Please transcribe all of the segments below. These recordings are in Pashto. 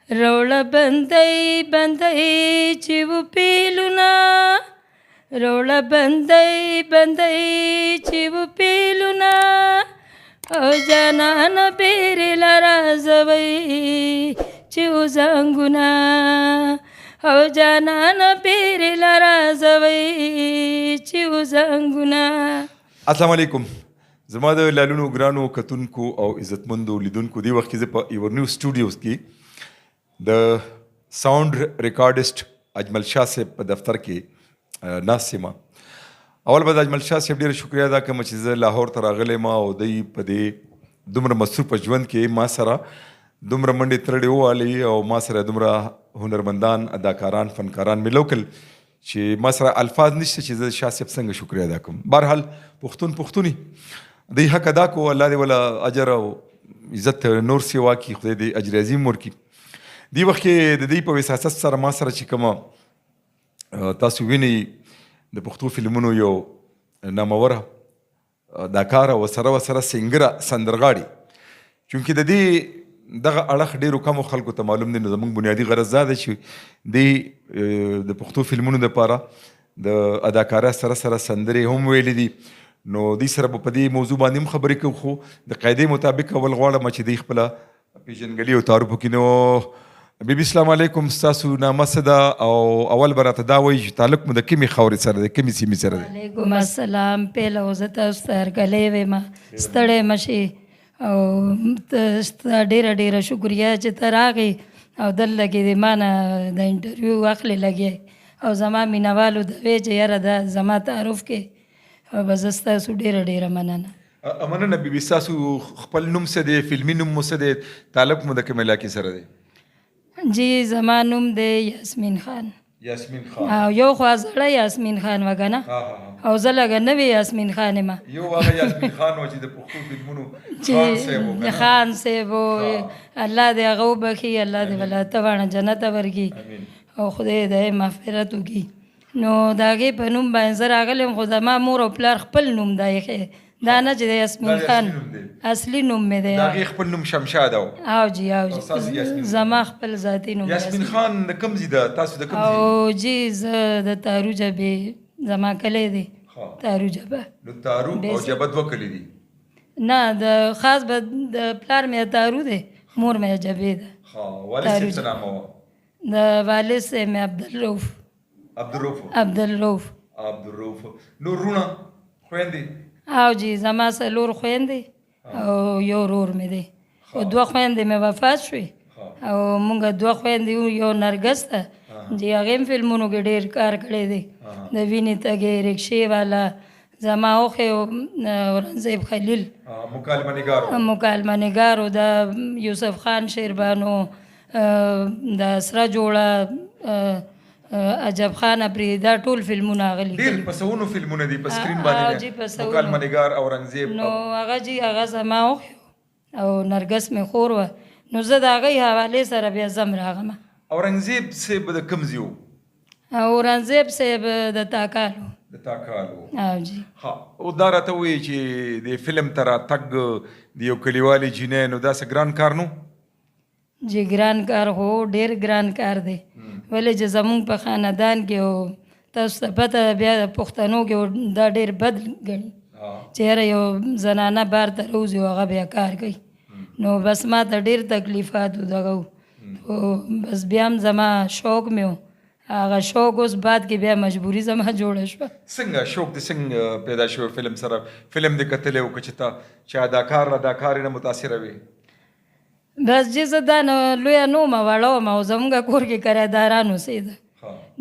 روړه بندۍ بندۍ چې و پیلونه روړه بندۍ بندۍ چې و پیلونه او جانان بیرې لرازوي چې و زنګونه او جانان بیرې لرازوي چې و زنګونه. السلام علیکم. زما د لالونو ګرانو کتونکو او عزتمندو لیدونکو دی وخت کې زه په یور نیو سټوډیوز کې د ساوند ریکارډسټ اجمل شاه صاحب په دفتر کې ناست یم. اول به د اجمل شاه صاحب ډېره شکریه ادا کوم چې زه لاهور ته راغلی ما او دی په دې دومره مصروفه ژوند کې ما سره دومره منډې ترړې ووالي او ما سره دومره هنرمندان اداکاران فنکاران مې لوکل چې ما سره الفاظ نشته چې زه شاه صاحب څنګه شکریه ادا کوم. بهرحال پښتون پښتوني دی حق ادا کو الله دې ولا اجر او عزت نور سی واکي خدای دې اجر عظیم ورکړي. دی وخت کې د دې په وساست سره ما سره چې کومه تاسو وینئ د پښتو فلمونو یو ناموره اداکاره ورسره سنګره سندرغاړي چونکې د دې دغه اړخ ډېرو کمو خلکو ته معلوم دی. نو زموږ بنیادي غرض دا دی چې دی د پښتو فلمونو دپاره د اداکاره سره سندرې هم ویلي دي. نو دی سره به په دې موضوع باندې هم خبرې کوو خو د قاعدې مطابق اول غواړم چې دی خپله پیژنګلي او تعارف وکړي. نو بیبي السلام علیکم. ستاسو نامه څه ده او اول به راته دا وایي چې تعلق مو د کومې خاورې سره دی کومې سیمې سره دی؟ وعلیکم السلام. پیله خو زه تاسو ته هرکلی ویم ستړی مه شي او ستا ډېره شکریه چې ته راغې او دلته کې د ما نه د انټرویو اخلې لګی او زما مینهوالو ته وې چې یاره دا زما تعارف کې او به زه ستاسو ډېره مننه. مننه بیبي. ستاسو خپل نوم څه دی؟ فلمي نوم مو څه دی؟ تعلق مو د کوم علاقې سره دی؟ جی زما نوم دی یاسمین خان. یاسمین خان. او یو خوا زړه یاسمین خان وه که نه او زه لږه نوې یاسمین خان یم. یو هغه یاسمین خان و چې د پښتو فلمونو خان صاحب و الله دې هغه وبخي الله دې ولا تواڼه جنت ورکړي او خدای دې مغفرت وکړي. نو د هغې په نوم باندې زه راغلی یم خو زما مور او پلار خپل نوم دا ایښی دا نه چې د یاسمین خان اصلي نوم مې دی. د هغې خپل نوم شمشاد و؟ او جی زما خپل ذاتي نوم یاسمین خان د کوم ځای ده؟ تاسو د کوم ځای؟ او جی زه د تارو جبې زما کلی دی تارو جبه. نو تارو او جبه دوه کلي دي؟ نه د خاص به د پلار مې تارو دی مور مې جبې ده. والد صاحب څه نامه وه؟ د والد صاحب مې عبدالرؤف. نور رونه خویندې؟ او جی زما څلور خویندې او یو ورور مې دی او دوه خویندې مې وفات شوې او مونږ دوه خویندې یو نرګس ده چې هغې هم فلمونو کې ډېر کار کړی دی د وینې تږې رکشې والا زما اوښې اورنګزیب خلیل مکالمه نګارو د یوسف خان شیربانو د سره جوړه عجب خان اپری دا ټول فلمونه غلي ډېر په سونو فلمونه دي په سکرین باندې مکالمه نګار اورنګزیب. نو هغه جی هغه زما او نرګس مې خور وه نو زه د هغې حوالې سره بیا زم راغمه. اورنګزیب صاحب د کوم ځای و؟ اورنګزیب صاحب د تاکالو. د تاکالو. او جی او دا راته وایي چې د فلم ته راتګ د یو کلیوالي جینۍ نو داسې ګران کار نو؟ جی ګران کار هو ډېر ګران کار دی ولې چې زمونږ په خاندان کې او تاسو ته پته بیا د پښتنو کې دا ډېر بد ګڼي چې یاره یو زنانه بار ته روځي او هغه بیا کار کوي. نو بس ما ته ډېر تکلیفات و دغه بس بیا هم زما شوق مې و هغه شوق اوس بعد کې بیا مجبوري زما جوړه شوه. څنګه شوق دې څنګه پیدا شوی فلم سره؟ فلم دې کتلی و که چې ته چې اداکارې نه متاثره وې؟ بس چې زه دا نو لویه نه ومه وړه ومه او زمونږ کور کې کرایهداران اوسېده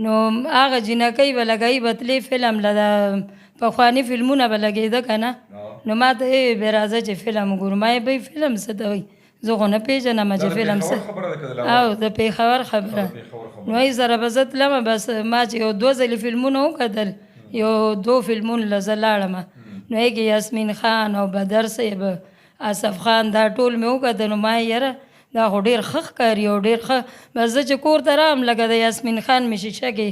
نو هغه جینکۍ به لګوي به تلې فلم له د پخواني فلمونه به لګېده که نه نو ما ته یې بې راځه چې فلم وګورو. ما یې بی فلم څه ته وایي زه خو نه پېژنم چې فلم څه او د پېښور خبره نو یې سره به زه تلمه بس ما چې یو دوه ځلې فلمونه وکتل یو دو فلمونو له زه لاړمه نو یې کې یاسمین خان او بدر صاحب اصف خان دا ټول مې وکتل نو ما یې یاره دا خو ډېر ښه ښکاري او ډېر ښه بس زه چې کور ته رام لکه د یاسمین خان مې شیشه کې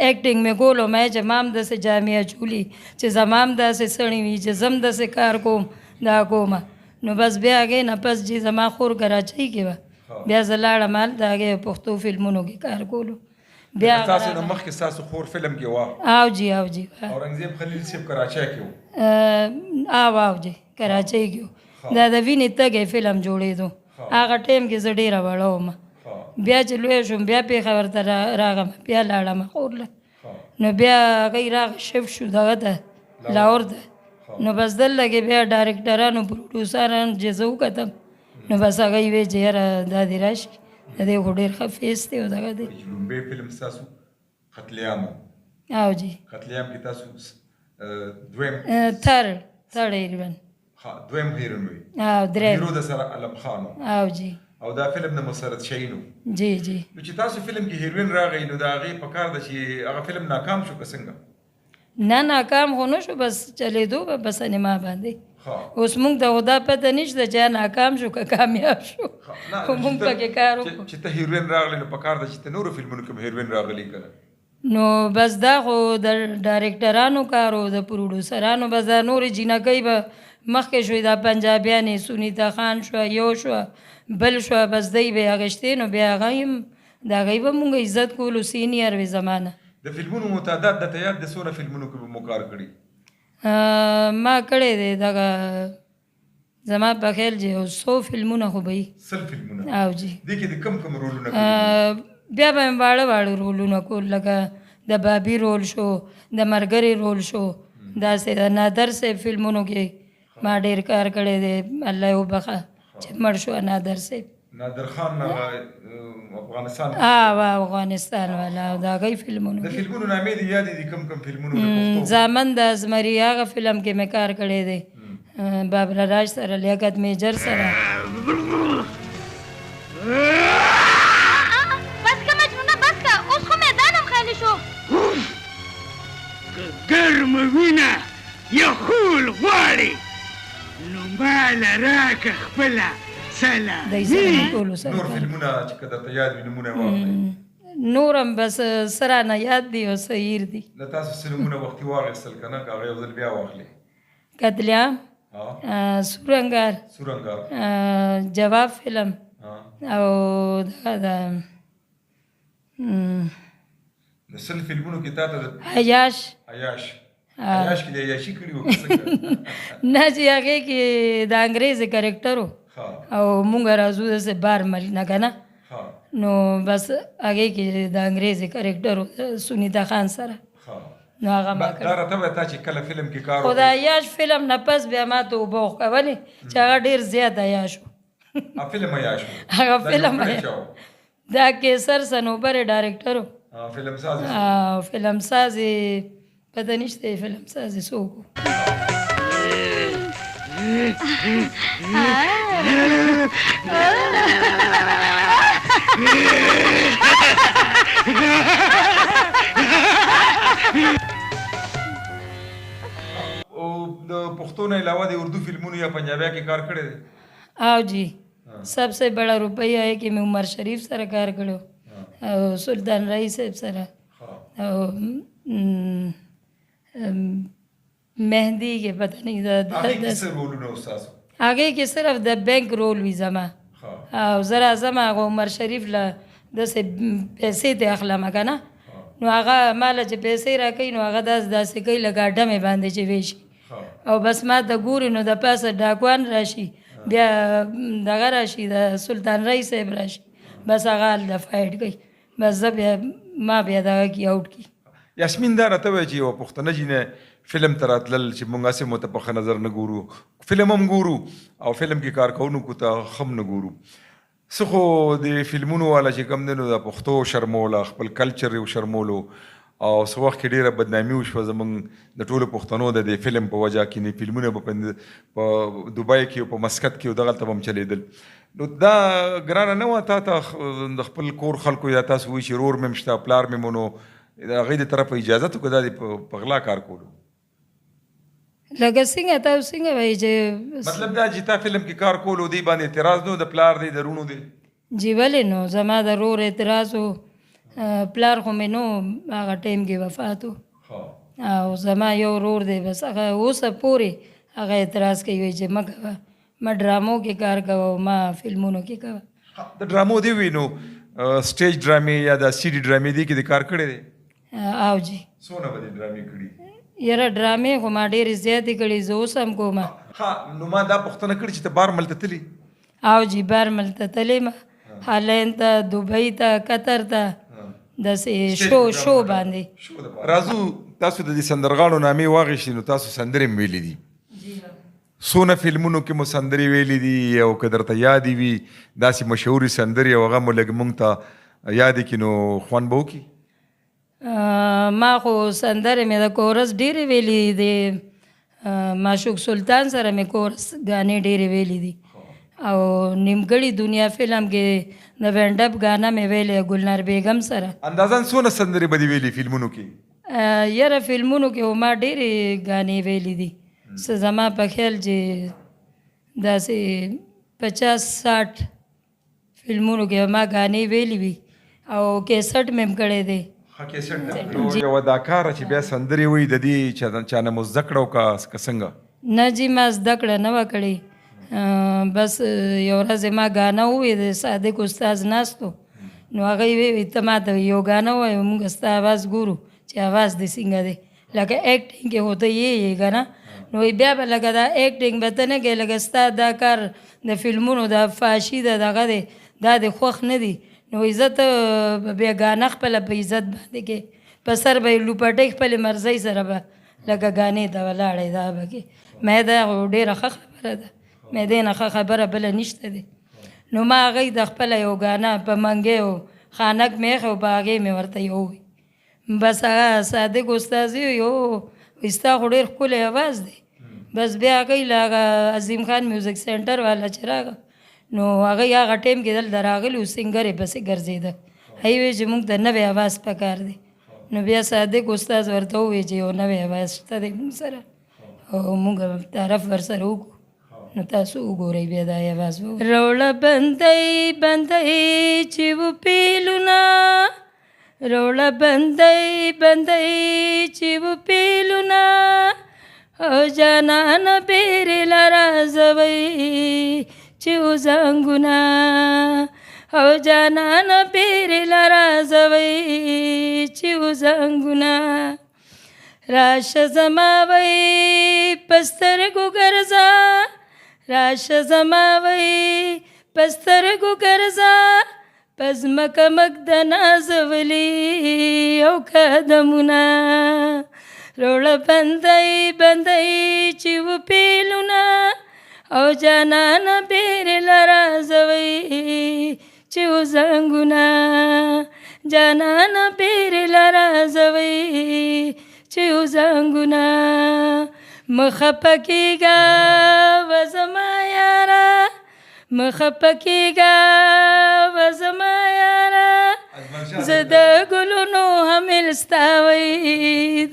ایکټینګ مې کولو ما یې چې ما هم داسې جامې اچولي چې زما هم داسې سړی وي چې زه هم داسې کار کوم دا کومه نو بس بیا هغې نه پس چې زما خور کراچۍ کې وه بیا زه لاړم هلته هغې پښتو فلمونو کې کار کولو بیا تاسو نه مخکې ستاسو خور فلم کې وه او جی اورنګزیب خلیل صاحب کراچۍ کې و او جی کراچۍ کې و دا د وینې تږی فلم جوړېدو هغه ټایم کې زه ډېره وړه وم بیا چې لویه شوم بیا پېښور ته راغم بیا لاړم خور له نو بیا هغوی راغه شفت شو دغه ته لاهور ته نو بس دلته کې بیا ډایرکټرانو پروډوسرانو چې زه وکتم نو بس هغوی وی چې یاره دا دې راشي د دې خو ډېر ښه فیس دی او دغه دی لومبی فلم ستاسو قتلیام او جی قتلیام کې تاسو دویم تھرډ هیروین دویم هیروین وي او دریم هیرو د سره علم خان او جی او دا فلم د مسرت شهین و جی جی نو چې تاسو فلم کې هیروین راغی نو د هغې په کار ده چې هغه فلم ناکام شو که څنګه نه ناکام خو نه شو بس چلېدو به په سینما باندې اوس موږ ته خو دا پته نشته چې ناکام شو که کامیاب شو خو موږ پکې کار وکړو چې ته هیروین راغلی نو په کار ده چې ته نورو فلمونو کې هیروین راغلی که نو بس دا خو د ډایرکټرانو کار او د پروډوسرانو بس دا نورې جینکۍ به مخکې شوې دا پنجابیانې سونیتا خان شوه یو شوه بل شوه بس دی به یې اخېشتې نو بیا هغه هم د هغوی به مونږ عزت کولو سینیر وې زمانه د فلمونو متعدد درته یاد د څونه فلمونو کې به مو کار کړي ما کړی دی دغه زما په خیال چې 100 فلمونه خو به وي 100 فلمونه او جی دې کې د کم رولونه بیا به مې واړه رولونه کول لکه د بابي رول شو د ملګري رول شو داسې د نادر صاحب فلمونو کې ما ډېر کار کړی دی الله یې وبخه چې مړ شو نادر صاحب نادر خان افغانستان افغانستان والا او د هغوی فلمونو د فلمونو نامې دې یادې دي کم فلمونو د پښتو زامن د ازمري هغه فلم کې مې کار کړی دی بابر راج سره لیاقت میجر سره بس که مجنونه بس که اوس خو میدانم خالی شو که ګرمه وینه یا خول غواړي نو ماله راکه خپله دی سره مې ټولو سره نور فلمونه چې که درته یاد وي نومونه یې واخلئ نورم بس سره نه یاد دي او څه هیر دي له تاسو څه نومونه وختي واخیستل که نه که هغه یو ځل بیا واخلئ قتلیام سورنګار جواب فلم او دغه د 100 فلمونو کې تا ته عیاش عیاش کې د عیاشي کړي وو که څنګه نه چې هغې کې د انګریز کرکټر و او مونږ راځو داسې بار ملک نه که نه نو بس هغې کې د انګریز کرکټر و سونیتا خان سره نو هغه ما دا راته وایه تا چې کله فلم کې کار خو د عیاش فلم نه پس بیا ما ته اوبه وښکولې چې هغه ډېر زیات عیاش و فلم عیاش هغه فلم دا کیسر صنوبر ډایرکټر و فلم ساز پته نشته فلم ساز څوک و د پښتو نه علاوه د اردو فلمونو یا پنجابیا کې کار کړی دی او جی سب سے بڑا روپیہ ہے کہ میں عمر شریف سره کار کړو او سلطان رئیس صاحب سره او مهدی کې پته نه هغې کې څه رولونه استاسو هغې کې صرف د بینک رول وي زما او زه راځم هغه عمر شریف له داسې پیسې ته اخلم که نه نو هغه ماله چې پیسې راکوي نو هغه داسې کوي لکه ډمې باندې چې ویشي او بس ما ته ګوري نو د پاسه ډاکوان راشي بیا دغه راشي د سلطان رئیس صاحب راشي بس هغه هلته فایټ کوي بس زه بیا ما بیا دغه کې آوټ کړي یاسمین دا راته وایي چې یوه پښتنه جینۍ فلم ته راتلل چې موږ هسې ورته په ښه نظر نه ګورو فلم هم ګورو او فلم کې کار کوونکو ته هم نه ګورو څه خو د فلمونو والا چې کوم دی نو د پښتو شرموله خپل کلچر یې وشرمولو او څه وخت کې ډېره بدنامي وشوه زموږ د ټولو پښتنو د دې فلم په وجه کې نه فلمونه به په دوبۍ کې او په مسقط کې او دغلته به هم چلېدل نو دا ګرانه نه وه تا ته د خپل کور خلکو یا تاسو وایي چې رور مې هم شته پلار مې مو نو د هغې د طرفه اجازت وکړه دا دې په غلا کار کولو لکه څنګه تاسو څنګه وایي چې مطلب دا چې تا فلم کې کار کولو دی باندې اعتراض نه د پلار دی د رونو دی جی ولې نو زما د رور اعتراض و پلار خو مې نو هغه ټایم کې وفات و او زما یو رور دی بس هغه اوسه پورې هغه اعتراض کوي چې مه کوه ما ډرامو کې کار کوه او ما فلمونو کې کوه د ډرامو دی وي نو سټیج ډرامې یا د سی ډي ډرامې دی کې د کار کړی دی؟ او جی څونه به دې ډرامې کړي؟ یاره ډرامې خو ما ډېرې زیاتې کړي، زه اوس هم کوم. ها نو ما دا پوښتنه کړې چې ته بار ملته تللی؟ او جی بار ملته تللی م، هالند ته، دوبۍ ته، قطر ته، داسې شو باندې. راځو تاسو د دې سندرغاړو نامې واخیستې نو تاسو سندرې م ویلې دي، څونه فلمونو کې مو سندرې ویلې دي او که درته یادې وي داسې مشهورې سندرې او هغه مو لږ مونږ ته یادې کړي نو خوند به وکړي؟ ما خو سندرې مې د کورس ډېرې ویلي دي، معشوق سلطان سره مې کورس ګانې ډېرې ویلي دي، او نیمګړې دنیا فلم کې د وینډ اپ ګانا مې ویلې ګلنار بیګم سره. اندازاً څونه سندرې به دې ویلي فلمونو کې؟ یاره فلمونو کې ما ډېرې ګانې ویلي دي، څه زما په خیال چې داسې 50-60 فلمونو کې ما ګانې ویلي وي او کیسټ مې هم کړی دی. یو اداکاره چې بیا سندرې وایي د دې چا نه مو زده کړه وکړه که څنګه؟ نه جی ما زده کړه نه وه کړې، بس یو ورځ ما ګانا ووی د صادق استاد ناستو نو هغه یې وی ته ما ته یو ګانا ووایه موږ ستا آواز ګورو چې آواز دې څنګه دی، لکه ایکټینګ کې ہوته یې که نه، نو بیا به لکه دا ایکټینګ به ته نه کوې، لکه ستا دا کار د فلمونو دا فاشي ده دغه دی دا دې خوښ نه دی، نو عزت بیا ګانا خپله په عزت باندې کې په سر به یې لوپټۍ خپلې مرضۍ سره به لکه ګانې ته ولاړې دا به کې مې دا ډېره ښه خبره ده، مې دې نه ښه خبره بله نشته دی. نو ما هغې د خپله یو ګانا په منګۍ او خانک میخ او په هغې مې ورته یووی، بس هغه صادق استاد یو ستا خو ډېر ښکلی اواز دی، بس بیا هغې له هغه عظیم خان میوزک سینټر والا چې راغه نو هغې هغه ټایم کې دلته راغلي و سنګر یې پسې ګرځېده، هغې وی چې موږ ته نوی اواز پکار دی، نو بیا صادق استاد ورته ووی چې یو نوی اواز شته دی موږ سره او موږ تعارف ورسره وکړو، نو تاسو وګورئ بیا دا اواز روړه بندۍ بندۍ چې و پیلونه، روړه بندۍ بندۍ چې و پیلونه او جانان بیرې لرازوئ چې و زنګونه، او جانان بیرې لرازوئ چې و زنګونه، راشه زما وی په سترګو ګرځه، راشه زما وی په سترګو ګرځه، په ځمکه مږ د نازولي او قدمونه، روړه بندۍ بندۍ چې و پیلونه او جانانه بیرې لرازوئ چې و زنګونه، جانانه بیرې لرازوئ چې و زنګونه، مخفه کېږه و زما یاره، مخفه کېږه و زما یاره، زه د ګلونو حامل ستا وی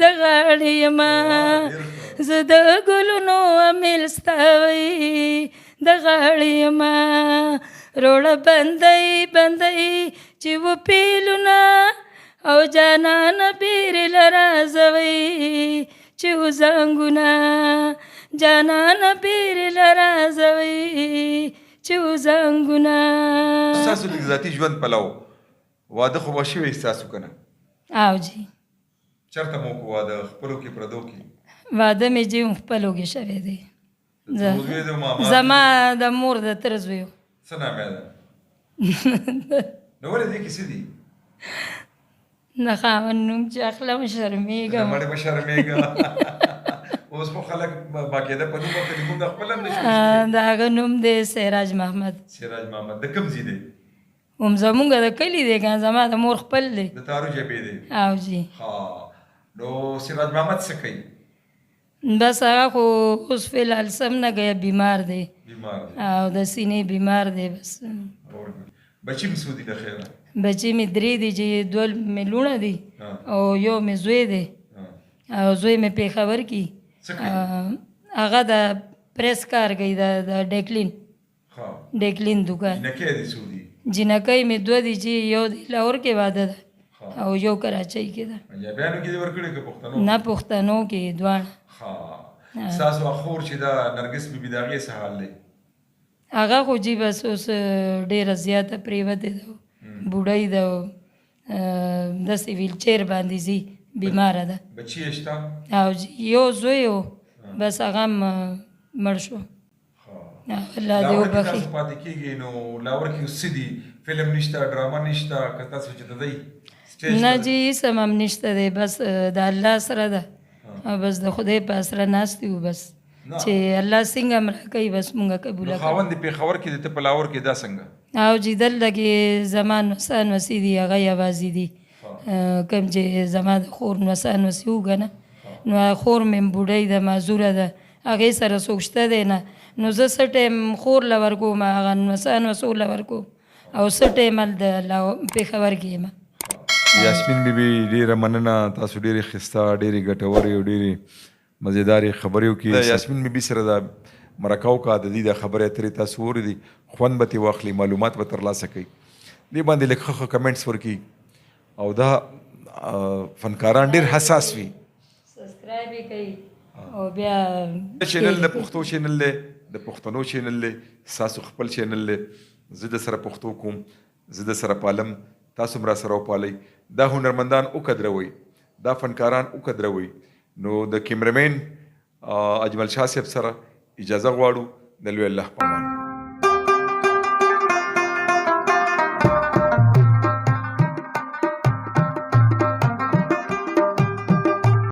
د غاړې یمه، زه د ګلونو حامل ستا وی د غاړې یمه، روړه بندۍ بندۍ چې و پیلونه او جانانه بیرې لرازوئ چې و زنګونه، جانانه بیرې لرازوئ چې و زنګونه. ستاسو د ذاتي ژوند پلو واده خو به شوی ستاسو که نه؟ او جی چېرته مو وکړو واده؟ خپلو کې پردو کې؟ واده مې جی خپلو کې شوی دی، زما د مور د تره زوی. څه نامه ده؟ نو ولې دې کې څه دي؟ د خاوند نوم چې اخلم شرمېږم. مړې به شرمېږه. اوس خو خلک باقاعده په نوم ورته لیکون د خپل هم نشي. د هغه نوم دی سراج محمد. سراج محمد د کوم ځای دی؟ هم زمونږ د کلي دی که زما د مور خپل دی. د تارو جبې دی؟ او جی. ها نو سراج محمد څه کوي؟ بس هغه خو اوس فی الحال سم نه گیا، بیمار دی. بیمار دی او د سینې بیمار دی. بس بچی مې څو دي د خیره؟ بچی مې 3 دي چې 2 مې لوڼه دي او یو مې زوی دی او زوی مې پېښور کې هغه د پریس کار کوي د ډیکلین دکان. جنکۍ دي څو دي؟ جنکۍ مې 2 دي چې یو د لاهور کې واده ده او یو کراچۍ کې ده. پنجابیانو کې دې ورکړې که پښتنو؟ نه پښتنو کې دواړه. ستاسو اخور چې دا نرګس بیبي د هغې څه حال دی؟ هغه خو جي بس اوس ډېره زیاته پرېوتې ده بوډۍ ده داسې ویل چیر باندې ځي بیماره ده بچی یې شته او جی یو زوی و بس هغه هم مړ شو الله دې لاور کې وبخي تاسو پاتې کېږئ نو لاور کې اوس څه دي فلم نشته ډرامه نشته که تاسو چې ته دی نه جی هېڅ هم نشته دی بس د الله سره ده او بس د خدای په اسره ناست یو بس چې الله څنګه هم راکوي بس مونږ قبوله نو خاوند دې پېښور کې دی ته په لاور کې دا څنګه او جی دلته کې زما نوسان وسي دي هغه یوازې دي کوم چې زما د خور نوسان وسي وګه نه نو خور مې بوډۍ ده معذوره ده هغې سره څوک شته دی نه نو زه څه ټایم خور له ورکوم هغه نوسان وسو له ورکوم او څه ټایم هلته پېښور کې یم یاسمین بیبي ډېره مننه تاسو ډېرې ښایسته ډېرې ګټورې او ډېرې مزیدارې خبرې وکړي د یاسمین بیبي سره د مرکه وکړه د دې د خبرې اترې تاسو اورېدي خوند به ترې واخلي معلومات به ترلاسه کوي دې باندې لږ ښه کمنټس ورکړي او دا فنکاران ډېر حساس وي سبسکرایب یې کوي او بیا چینل د پښتو چینل دی د پښتنو چینل دی ستاسو خپل چینل دی زه د سره پښتو کوم زه د سره پالم تاسو هم را سره وپالئ دا هنرمندان وقدروئ دا فنکاران وقدروئ نو د کیمرمین اجمل شاه صاحب سره اجازه غواړو د لوی الله په